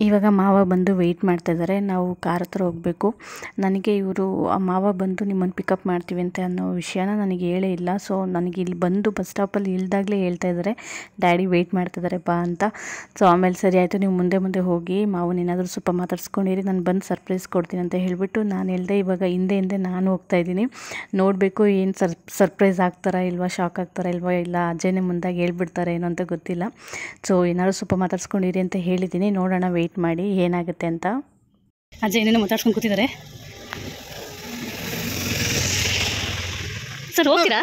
ಇವಾಗ ಮಾವ ಬಂದು ವೆಯ್ಟ್ ಮಾಡ್ತಾಯಿದ್ದಾರೆ. ನಾವು ಕಾರ್ ಹತ್ರ ಹೋಗಬೇಕು. ನನಗೆ ಇವರು ಮಾವ ಬಂದು ನಿಮ್ಮನ್ನು ಪಿಕಪ್ ಮಾಡ್ತೀವಿ ಅಂತ ಅನ್ನೋ ವಿಷಯನ ನನಗೆ ಹೇಳೇ ಇಲ್ಲ. ಸೊ ನನಗೆ ಇಲ್ಲಿ ಬಂದು ಬಸ್ ಸ್ಟಾಪಲ್ಲಿ ಇಳಿದಾಗಲೇ ಹೇಳ್ತಾ ಇದ್ದಾರೆ, ಡ್ಯಾಡಿ ವೆಯ್ಟ್ ಮಾಡ್ತಿದ್ದಾರೆ ಬಾ ಅಂತ. ಸೊ ಆಮೇಲೆ ಸರಿ ಆಯಿತು, ನೀವು ಮುಂದೆ ಹೋಗಿ ಮಾವನ ಏನಾದರೂ ಸ್ವಲ್ಪ ಮಾತಾಡ್ಸ್ಕೊಂಡಿರಿ, ನಾನು ಬಂದು ಸರ್ಪ್ರೈಸ್ ಕೊಡ್ತೀನಿ ಅಂತ ಹೇಳಿಬಿಟ್ಟು ನಾನು ಹೇಳ್ದೆ. ಇವಾಗ ಹಿಂದೆ ನಾನು ಹೋಗ್ತಾಯಿದ್ದೀನಿ. ನೋಡಬೇಕು ಏನು ಸರ್ಪ್ರೈಸ್ ಆಗ್ತಾರಾ ಇಲ್ವಾ, ಶಾಕ್ ಆಗ್ತಾರಾ ಇಲ್ವಾ, ಇಲ್ಲ ಅಜ್ಜನೇ ಮುಂದಾಗಿ ಹೇಳ್ಬಿಡ್ತಾರೆ ಏನೋ ಅಂತ ಗೊತ್ತಿಲ್ಲ. ಸೊ ಏನಾದರೂ ಸ್ವಲ್ಪ ಮಾತಾಡ್ಸ್ಕೊಂಡಿರಿ ಅಂತ ಹೇಳಿದ್ದೀನಿ. ನೋಡೋಣ, ವೆಯ್ಟ್ ಮಾಡಿ ಏನಾಗುತ್ತೆ ಅಂತ. ಅಜ್ಜ ಏನೇನೋ ಮಾತಾಡ್ಸ್ಕೊಂಡು ಕೂತಿದ್ದಾರೆ. ಸರ್ ಹೋಗ್ತೀರಾ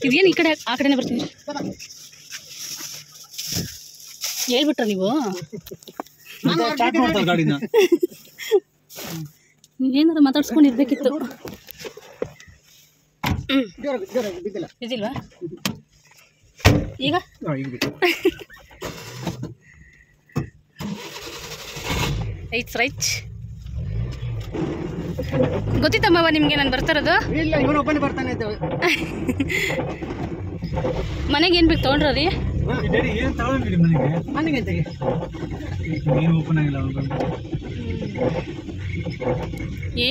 ಇದೇನು ಈ ಕಡೆ ಆ ಕಡೆನೇ ಬರ್ತೀನಿ ಹೇಳ್ಬಿಟ್ರ ನೀವು? ಏನಾರು ಮಾತಾಡ್ಸ್ಕೊಂಡಿರ್ಬೇಕಿತ್ತು. ಇದಿಲ್ವಾ ಈಗ? It's right. ಗೊತ್ತಿತ್ತಮ್ಮವ ನಿಮಗೆ ನಾನು ಬರ್ತಾರದು? ಮನೆಗೆ ಏನು ಬೇಕು ತೊಗೊಂಡ್ರಿ?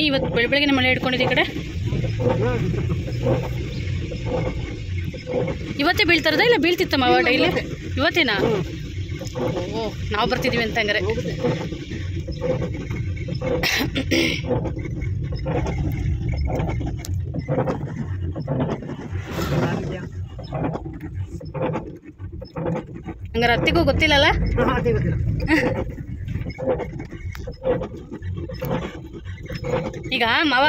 ಇವತ್ತು ಬೆಳಗ್ಗೆ ಮಳೆ ಹಿಡ್ಕೊಂಡಿದ್ದೆ ಈ ಕಡೆ. ಇವತ್ತೇ ಬೀಳ್ತಾರದ ಇಲ್ಲ ಬೀಳ್ತಿತ್ತಮ್ಮ ಡೈಲಿ? ಇವತ್ತೇನಾ? ಓ, ನಾವು ಬರ್ತಿದ್ದೀವಿ ಅಂತ ಹಂಗಾರೆ. ಹಂಗಾರೆ ಅತ್ತಿಗೂ ಗೊತ್ತಿಲ್ಲಲ್ಲ? ಈಗ ಮಾವ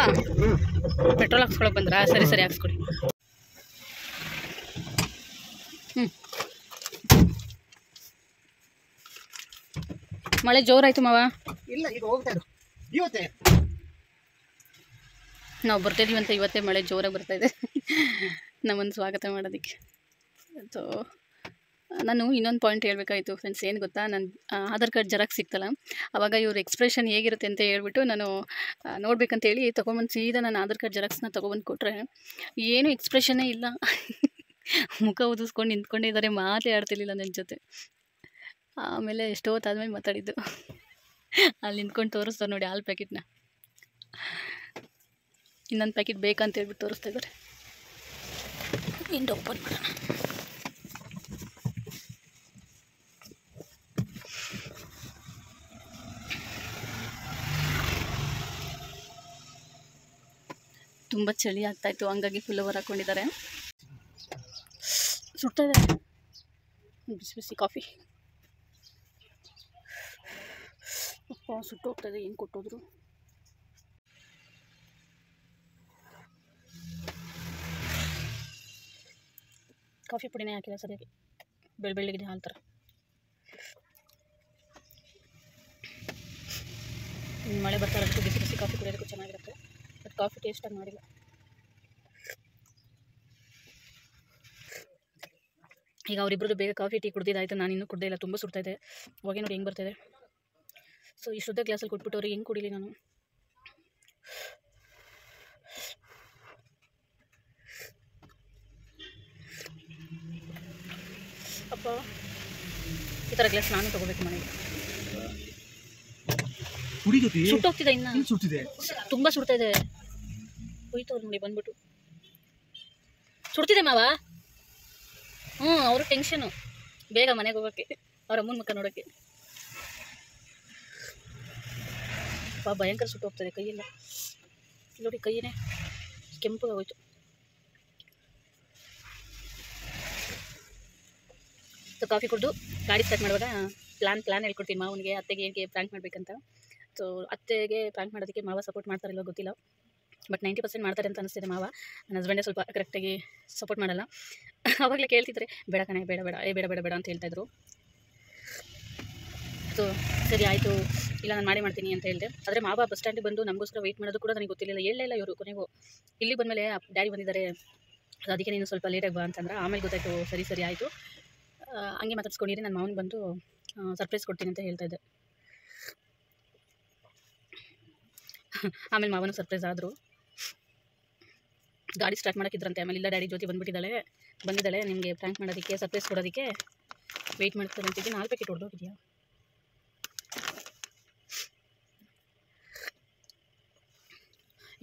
ಪೆಟ್ರೋಲ್ ಹಾಕ್ಸ್ಕೊಳಕ್ ಬಂದ್ರಾ? ಸರಿ ಹಾಕ್ಸ್ಕೊಡಿ. ಮಳೆ ಜೋರಾಯ್ತು ಮಾವ. ಇಲ್ಲ, ಈಗ ಹೋಗ್ತಾ ಇರು. ಇವತ್ತೇ ನಾವು ಬರ್ತಾಯಿದ್ದೀವಿ ಅಂತ ಇವತ್ತೇ ಮಳೆ ಜೋರಾಗಿ ಬರ್ತಾಯಿದೆ ನಮ್ಮನ್ನು ಸ್ವಾಗತ ಮಾಡೋದಕ್ಕೆ. ಸೊ ನಾನು ಇನ್ನೊಂದು ಪಾಯಿಂಟ್ ಹೇಳ್ಬೇಕಾಯಿತು ಫ್ರೆಂಡ್ಸ್. ಏನು ಗೊತ್ತಾ, ನನ್ನ ಆಧಾರ್ ಕಾರ್ಡ್ ಜೆರಾಕ್ಸ್ ಸಿಕ್ತಲ್ಲ, ಆವಾಗ ಇವ್ರ ಎಕ್ಸ್ಪ್ರೆಷನ್ ಹೇಗಿರುತ್ತೆ ಅಂತ ಹೇಳ್ಬಿಟ್ಟು ನಾನು ನೋಡ್ಬೇಕಂತೇಳಿ ತೊಗೊಂಬಂದು ಸೀದಾ ನನ್ನ ಆಧಾರ್ ಕಾರ್ಡ್ ಜೆರಾಕ್ಸ್ನ ತೊಗೊಬಂದು ಕೊಟ್ಟರೆ ಏನೂ ಎಕ್ಸ್ಪ್ರೆಷನ್ನೇ ಇಲ್ಲ. ಮುಖ ಉದಿಸ್ಕೊಂಡು ನಿಂತ್ಕೊಂಡಿದ್ದಾರೆ, ಮಾತೇ ಆಡ್ತಿರ್ಲಿಲ್ಲ ನನ್ನ ಜೊತೆ. ಆಮೇಲೆ ಎಷ್ಟೋ ಹೊತ್ತಾದ್ಮೇಲೆ ಮಾತಾಡಿದ್ದು. ಅಲ್ಲಿ ನಿಂತ್ಕೊಂಡು ತೋರಿಸ್ತಾರೆ ನೋಡಿ ಹಾಲು ಪ್ಯಾಕೆಟ್ನ. ಇನ್ನೊಂದು ಪ್ಯಾಕೆಟ್ ಬೇಕಂತ ಹೇಳ್ಬಿಟ್ಟು ತೋರಿಸ್ತಾ ಇದ್ದಾರೆ. ಇಂದು ಓಪನ್ ಮಾಡೋಣ. ತುಂಬ ಚಳಿ ಆಗ್ತಾಯಿತ್ತು, ಹಂಗಾಗಿ ಫುಲ್ ಓವರ್ ಹಾಕ್ಕೊಂಡಿದ್ದಾರೆ. ಸುಡ್ತಾ ಇದೆ. ಬಿಸಿ ಕಾಫಿ. ಅಪ್ಪ ಸುಟ್ಟು ಹೋಗ್ತಾಯಿದೆ, ಏನು ಕೊಟ್ಟೋದ್ರು. ಕಾಫಿ ಪುಡಿನೇ ಹಾಕಿಲ್ಲ ಸರಿಯಾಗಿ, ಬೆಳ್ಳಗಿದೆ ಹಾಲು ಥರ. ಮಳೆ ಬರ್ತಾ ಇರೋದಕ್ಕೂ ಬಿಸಿ ಕಾಫಿ ಕುಡಿಯೋದಕ್ಕೂ ಚೆನ್ನಾಗಿರುತ್ತೆ. ಬಟ್ ಕಾಫಿ ಟೇಸ್ಟಾಗಿ ಮಾಡಿಲ್ಲ. ಈಗ ಅವರಿಬ್ಬರದ್ದು ಬೇಗ ಕಾಫಿ ಟೀ ಕುಡ್ದಿದ್ದಾಯಿತು, ನಾನು ಇನ್ನೂ ಕುಡ್ದೇ ಇಲ್ಲ. ತುಂಬ ಸುಡ್ತಾಯಿದೆ. ಹೊಗೆ ನೋಡಿ ಹೆಂಗೆ ಬರ್ತಾಯಿದೆ. ಸೊ ಈ ಶುದ್ಧ ಗ್ಲಾಸಲ್ಲಿ ಕೊಟ್ಬಿಟ್ಟು ಅವ್ರಿಗೆ ಹೆಂಗೆ ಕುಡಿಲಿ ನಾನು? ಅಪ್ಪ ಈ ಥರ ಗ್ಲಾಸ್ ನಾನು ತೊಗೋಬೇಕು ಮನೆಗೆ. ಸುಟ್ಟೋಗ್ತಿದೆ, ಇನ್ನು ತುಂಬ ಸುಡ್ತಾ ಇದೆ. ಹೋಯ್ತು ನೋಡಿ ಬಂದ್ಬಿಟ್ಟು. ಸುಡ್ತಿದೆ ಮಾವ. ಅವರು ಟೆನ್ಷನು, ಬೇಗ ಮನೆಗೆ ಹೋಗೋಕ್ಕೆ, ಅವ್ರ ಅಮ್ಮನ ಮುಖ ನೋಡೋಕ್ಕೆ. ಭಯಂಕರ ಸುಟ್ಟು ಹೋಗ್ತದೆ ಕೈಯೆಲ್ಲ. ನೋಡಿ ಕೈಯೇ ಕೆಂಪು ಹೋಯ್ತು. ಸೊ ಕಾಫಿ ಕುಡಿದು ಗಾಡಿ ಸ್ಟಾರ್ಟ್ ಮಾಡುವಾಗ ಪ್ಲ್ಯಾನ್ ಹೇಳ್ಕೊಡ್ತೀನಿ ಮಾವನಿಗೆ, ಅತ್ತೆಗೆ ಹೇಗೆ ಪ್ರ್ಯಾಂಕ್ ಮಾಡಬೇಕಂತ. ಸೊ ಅತ್ತೆಗೆ ಪ್ರ್ಯಾಂಕ್ ಮಾಡೋದಕ್ಕೆ ಮಾವ ಸಪೋರ್ಟ್ ಮಾಡ್ತಾರಿಲ್ಲೋ ಗೊತ್ತಿಲ್ಲ, ಬಟ್ 90% ಮಾಡ್ತಾರೆ ಅಂತ ಅನಿಸ್ತಿದೆ ಮಾವ. ನನ್ನ ಹಸ್ಬೆಂಡೇ ಸ್ವಲ್ಪ ಕರೆಕ್ಟಾಗಿ ಸಪೋರ್ಟ್ ಮಾಡಲ್ಲ. ಆವಾಗಲೇ ಕೇಳ್ತಿದ್ರೆ ಬೇಡ ಕಣೆ, ಬೇಡ ಅಂತ ಹೇಳ್ತಾಯಿದ್ರು. ಸೊ ಸರಿ ಆಯಿತು, ಇಲ್ಲ ನಾನು ಮಾಡ್ತೀನಿ ಅಂತ ಹೇಳಿದೆ. ಆದರೆ ಮಾವ ಬಸ್ ಸ್ಟ್ಯಾಂಡಿಗೆ ಬಂದು ನಮಗೋಸ್ಕರ ವೆಯ್ಟ್ ಮಾಡೋದು ಕೂಡ ನನಗೆ ಗೊತ್ತಿರಲಿಲ್ಲ. ಹೇಳಲಿಲ್ಲ ಇವರು. ಕೊನೆಗೂ ಇಲ್ಲಿ ಬಂದಮೇಲೆ ಡ್ಯಾಡಿ ಬಂದಿದ್ದಾರೆ, ಅದಕ್ಕೆ ನೀನು ಸ್ವಲ್ಪ ಲೇಟಾಗಿ ಬಾ ಅಂತಂದ್ರೆ ಆಮೇಲೆ ಗೊತ್ತಾಯಿತು. ಸರಿ ಆಯಿತು, ಹಂಗೆ ಮಾತಾಡ್ಸ್ಕೊಂಡಿರಿ, ನನ್ನ ಮಾವನಿಗೆ ಬಂದು ಸರ್ಪ್ರೈಸ್ ಕೊಡ್ತೀನಿ ಅಂತ ಹೇಳ್ತಾಯಿದ್ದೆ. ಆಮೇಲೆ ಮಾವನು ಸರ್ಪ್ರೈಸ್ ಆದರು. ಗಾಡಿ ಸ್ಟಾರ್ಟ್ ಮಾಡೋಕ್ಕಿದ್ರಂತೆ. ಆಮೇಲೆ ಇಲ್ಲ ಡ್ಯಾಡಿ ಜ್ಯೋತಿ ಬಂದಿದ್ದಾಳೆ ನಿಮಗೆ ಪ್ರ್ಯಾಂಕ್ ಮಾಡೋದಕ್ಕೆ, ಸರ್ಪ್ರೈಸ್ ಕೊಡೋದಕ್ಕೆ ವೆಯ್ಟ್ ಮಾಡ್ತಾರೆ ಅಂತಿದ್ದೆ. 4 ಪ್ಯಾಕೆಟ್ ಹೊಡೆದೋಗಿದೆಯಾ?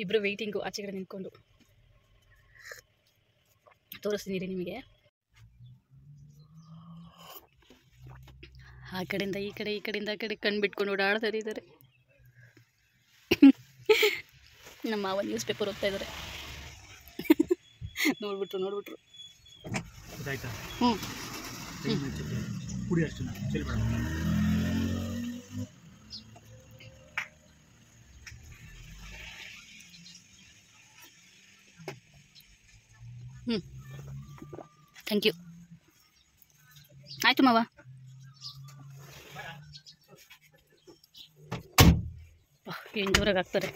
ಇಬ್ಬರು ವೆಯ್ಟಿಂಗು ಆಚೆ ಕಡೆ ನಿಂತ್ಕೊಂಡು. ತೋರಿಸ್ತೀನಿ ನಿಮಗೆ. ಆ ಕಡೆಯಿಂದ ಈ ಕಡೆ, ಈ ಕಡೆಯಿಂದ ಆ ಕಡೆ ಕಣ್ಣು ಬಿಟ್ಕೊಂಡು ಓಡಾಡ್ತಾ ಇದ್ದಾರೆ. ನಮ್ಮ ಮಾವ ನ್ಯೂಸ್ ಪೇಪರ್ ಓದ್ತಾ ಇದ್ದಾರೆ. ನೋಡ್ಬಿಟ್ರು. Thank you. ಆಯ್ತು ಮಾವ. ಏನು ಜೋರಾಗಿ ಆಗ್ತಾರೆ.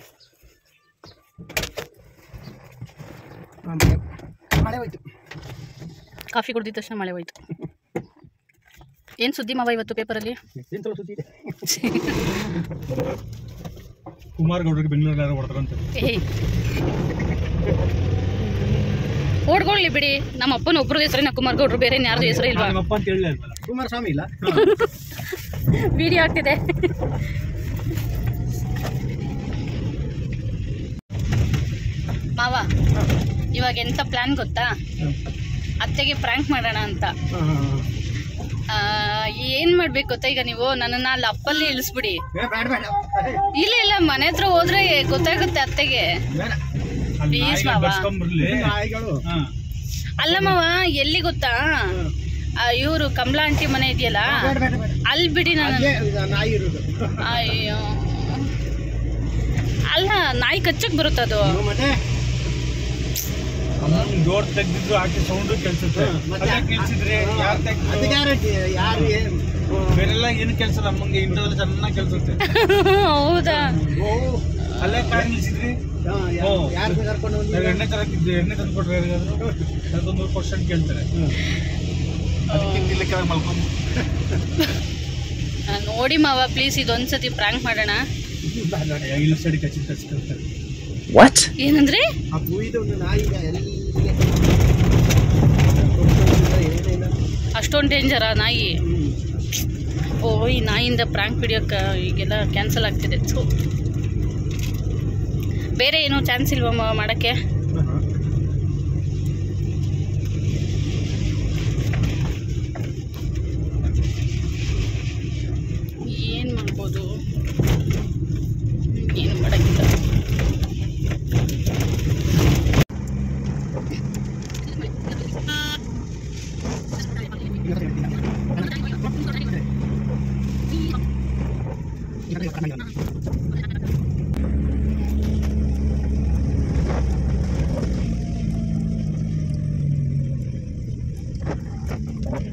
ಮಳೆ ಹೋಯ್ತು. ಕಾಫಿ ಕುಡಿದ ತಕ್ಷಣ ಮಳೆ ಹೋಯ್ತು. ಏನು ಸುದ್ದಿ ಮಾವ ಇವತ್ತು ಪೇಪರಲ್ಲಿ? ಕುಮಾರ್ ಗೌಡ್ರಿಗೆ ಬೆಂಗಳೂರಲ್ಲಿ ಯಾರೋ ಹೊಡೆದ್ರಂತೆ. ಓಡ್ಕೊಳ್ಳಿ ಬಿಡಿ. ನಮ್ಮ ಅಪ್ಪನ ಒಬ್ಬರ ಹೆಸರೇನ ಕುಮಾರ್ ಗೌಡ್ರು, ಬೇರೆ ಯಾರ್ದು ಹೆಸರು ಇಲ್ವಾ? ನಮ್ಮಪ್ಪ ಅಂತ ಹೇಳಲೇ ಇಲ್ವಲ್ಲ. ಕುಮಾರಸ್ವಾಮಿ ಇಲ್ಲ. ವಿಡಿಯೋ ಆಗ್ತಿದೆ. ಮಾವ ಇವಾಗ ಎಂತ ಪ್ಲಾನ್ ಗೊತ್ತಾ? ಅತ್ತೆಗೆ ಪ್ರ್ಯಾಂಕ್ ಮಾಡೋಣ ಅಂತ. ಏನು ಮಾಡ್ಬೇಕು ಗೊತ್ತಾ? ಈಗ ನೀವು ನನ್ನನ್ನು ಅಲ್ಲಿ ಅಪ್ಪಲ್ಲಿ ಇಳಿಸ್ಬಿಡಿ. ಇಲ್ಲ ಮನೆ ಹತ್ರ ಹೋದ್ರೆ ಗೊತ್ತಾಗುತ್ತೆ ಅತ್ತೆಗೆ. ಪ್ಲೀಸ್ ಮಾವ. ಅಲ್ಲ ಮಾವ, ಎಲ್ಲಿ ಗೊತ್ತಾ? ಇವರು ಕಮಲಾ ಆಂಟಿ ಮನೆ ಇದೆಯಲ್ಲ, ಅಲ್ಲಿ ಬಿಡಿ. ನಾನು ಅಯ್ಯೋ, ಅಲ್ಲ ನಾಯಿ ಕಚ್ಚಕ್ ಬರುತ್ತದು. ಡೋರ್ ತೆಗ್ದಿದ್ರು ಆಕೆ ಸೌಂಡು ಕೇಳಿಸುತ್ತೆ. ಬೇರೆಲ್ಲ ಏನು ಕೆಲಸ ನಮ್ಮಂಗೆ ಇಂಟರ್ವಲ್ ಚೆನ್ನಾಗಿ ಕೇಳಿಸುತ್ತೆ. ಹೌದಾ? ಅಲ್ಲೇ ಕಾರ್ ನಿಲ್ಸಿದ್ರಿ, ಎಣ್ಣೆ ತರಕ್ಕಿದ್ದು, ಎಣ್ಣೆ ತಂದು ಕೊಟ್ರೆ ಅದೊಂದು ಕ್ವಶನ್ ಕೇಳ್ತಾರೆ. ನೋಡಿ ಮಾವ, ಪ್ಲೀಸ್ ಇದೊಂದ್ಸತಿ ಪ್ರ್ಯಾಂಕ್ ಮಾಡೋಣ. ಇಲ್ಲ ಸಡಿ ಕಚ್ಚಿರ್ತಾರೆ. ವಾಟ್? ಏನಂದ್ರೆ ಅಷ್ಟೊಂದು ಡೇಂಜರಾ ನಾಯಿ? ಓ, ಈ ನಾಯಿಯಿಂದ ಪ್ರ್ಯಾಂಕ್ ವಿಡಿಯೋಕ್ಕೆ ಈಗೆಲ್ಲ ಕ್ಯಾನ್ಸಲ್ ಆಗ್ತಿದೆ. ಸೊ ಬೇರೆ ಏನೋ ಚಾನ್ಸ್ ಇಲ್ವಾ ಮಾಡೋಕ್ಕೆ? ಏನು ಮಾಡ್ಬೋದು? ಏನು ಮಾಡೋಕ್ಕಿಲ್ಲ.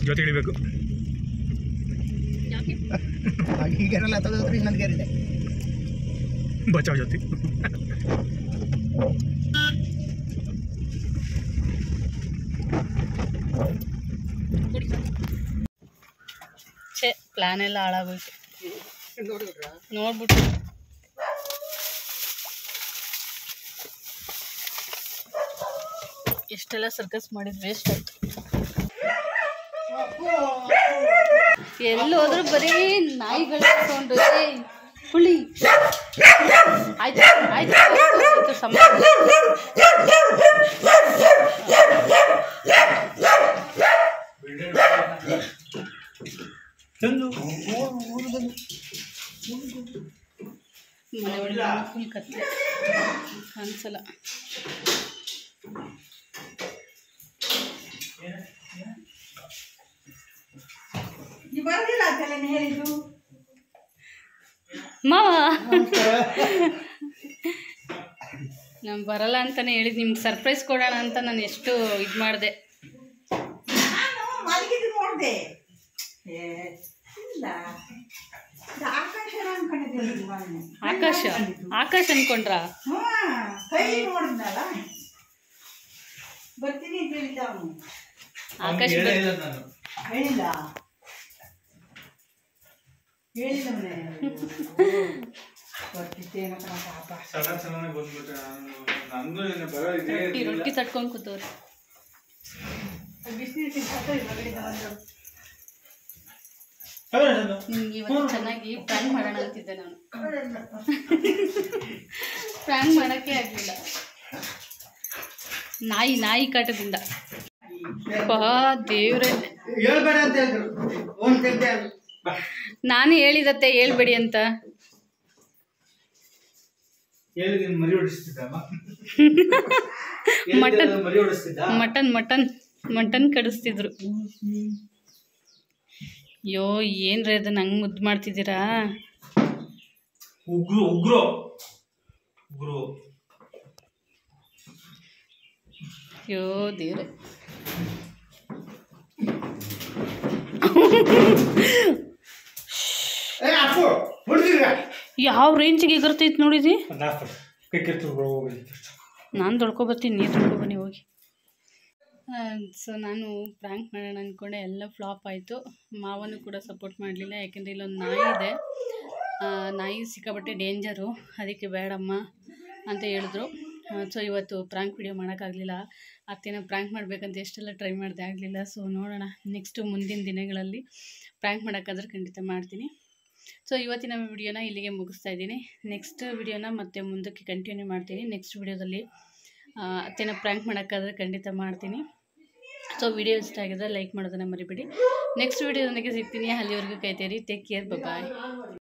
ಜೊತೆ ಇಳಿಬೇಕು. ಬಚಾವ್ ಜೊತೆ. ಛೇ, ಪ್ಲಾನ್ ಎಲ್ಲ ಹಾಳಾಗೋಯ್ತು. ನೋಡ್ಬಿಟ್ಟು ಎಷ್ಟೆಲ್ಲ ಸರ್ಕಸ್ ಮಾಡಿದ್ ವೇಸ್ಟ್ ಆಯ್ತು. ಎಲ್ಲೋದ್ರೂ ಬರೀ ನಾಯಿಗಳು ತಗೊಂಡು ಹುಳಿ. ಆಯ್ತು ಆಯ್ತು ಆಯ್ತು ಸಮ. ಮನೆ ಒಳಗೆ ಫುಲ್ ಕತ್ಲೆ ಕಾಣಿಸಲ್ಲ. ಮಾವ ನಾನು ಬರಲ್ಲ ಅಂತಾನೆ ಹೇಳಿದ್, ನಿಮ್ಗೆ ಸರ್ಪ್ರೈಸ್ ಕೊಡೋಣ ಅಂತ ನಾನು ಎಷ್ಟು ಇದು ಮಾಡಿದೆ. ಆಕಾಶ ಆಕಾಶ ಅನ್ಕೊಂಡ್ರ? ಆಕಾಶ ರೊಟ್ಟಿ ತಟ್ಕೊಂಡು ಕೂತವ್ರೆ. ಇವತ್ತು ಚೆನ್ನಾಗಿ ಪ್ರ್ಯಾಂಕ್ ಮಾಡೋಣ ಅಂತಿದ್ದೆ ನಾನು. ಪ್ರ್ಯಾಂಕ್ ಮಾಡೋಕ್ಕೆ ಆಗಲಿಲ್ಲ, ನಾಯಿ ಕಾಟದಿಂದ. ದೇವ್ರೆ, ನಾನು ಹೇಳಿದತ್ತೆ ಹೇಳ್ಬೇಡಿ ಅಂತ. ಮಟನ್ ಕಡಿಸ್ತಿದ್ರು. ಅಯ್ಯೋ ಏನ್ರಿ ಅದನ್ನ ಹಂಗೆ ಮುದ್ದು ಮಾಡ್ತಿದ್ದೀರಾ? ಉಗ್ರು ಅಯ್ಯೋ ದೇವ್ರೆ, ಯಾವ ರೇಂಜಿಗೆ ಎಗರ್ತೈತೆ ನೋಡಿದಿ. ನಾನು ತೊಳ್ಕೊಬರ್ತೀನಿ, ನೀರು ತೊಳ್ಕೊಬನ್ನಿ ಹೋಗಿ. ಸೊ ನಾನು ಪ್ರ್ಯಾಂಕ್ ಮಾಡೋಣ ಅಂದ್ಕೊಂಡೆ, ಎಲ್ಲ ಫ್ಲಾಪ್ ಆಯಿತು. ಮಾವನು ಕೂಡ ಸಪೋರ್ಟ್ ಮಾಡಲಿಲ್ಲ, ಯಾಕೆಂದರೆ ಇಲ್ಲೊಂದು ನಾಯಿ ಇದೆ. ನಾಯಿ ಸಿಕ್ಕಾಬಟ್ಟೆ ಡೇಂಜರು, ಅದಕ್ಕೆ ಬೇಡಮ್ಮ ಅಂತ ಹೇಳಿದ್ರು. ಸೊ ಇವತ್ತು ಪ್ರ್ಯಾಂಕ್ ವಿಡಿಯೋ ಮಾಡೋಕ್ಕಾಗಲಿಲ್ಲ. ಅತ್ತೆನ ಪ್ರ್ಯಾಂಕ್ ಮಾಡಬೇಕಂತ ಎಷ್ಟೆಲ್ಲ ಟ್ರೈ ಮಾಡಿದೆ, ಆಗಲಿಲ್ಲ. ಸೊ ನೋಡೋಣ, ನೆಕ್ಸ್ಟು ಮುಂದಿನ ದಿನಗಳಲ್ಲಿ ಪ್ರ್ಯಾಂಕ್ ಮಾಡೋಕ್ಕಾದ್ರೆ ಖಂಡಿತ ಮಾಡ್ತೀನಿ. ಸೊ ಇವತ್ತಿನ ವಿಡಿಯೋನ ಇಲ್ಲಿಗೆ ಮುಗಿಸ್ತಾ ಇದ್ದೀನಿ. ನೆಕ್ಸ್ಟ್ ವಿಡಿಯೋನ ಮತ್ತೆ ಮುಂದಕ್ಕೆ ಕಂಟಿನ್ಯೂ ಮಾಡ್ತೀನಿ. ನೆಕ್ಸ್ಟ್ ವಿಡಿಯೋದಲ್ಲಿ ಅತ್ತೆನ ಪ್ರ್ಯಾಂಕ್ ಮಾಡೋಕ್ಕಾದ್ರೆ ಖಂಡಿತ ಮಾಡ್ತೀನಿ. ಸೊ ವಿಡಿಯೋ ಇಷ್ಟ ಆಗಿದ್ರೆ ಲೈಕ್ ಮಾಡೋದನ್ನು ಮರಿಬೇಡಿ. ನೆಕ್ಸ್ಟ್ ವಿಡಿಯೋದೊಂದಿಗೆ ಸಿಗ್ತೀನಿ. ಅಲ್ಲಿವರೆಗೂ ಕಾಯ್ತೀರಿ. ಟೇಕ್ ಕೇರ್, ಬಾಯ್.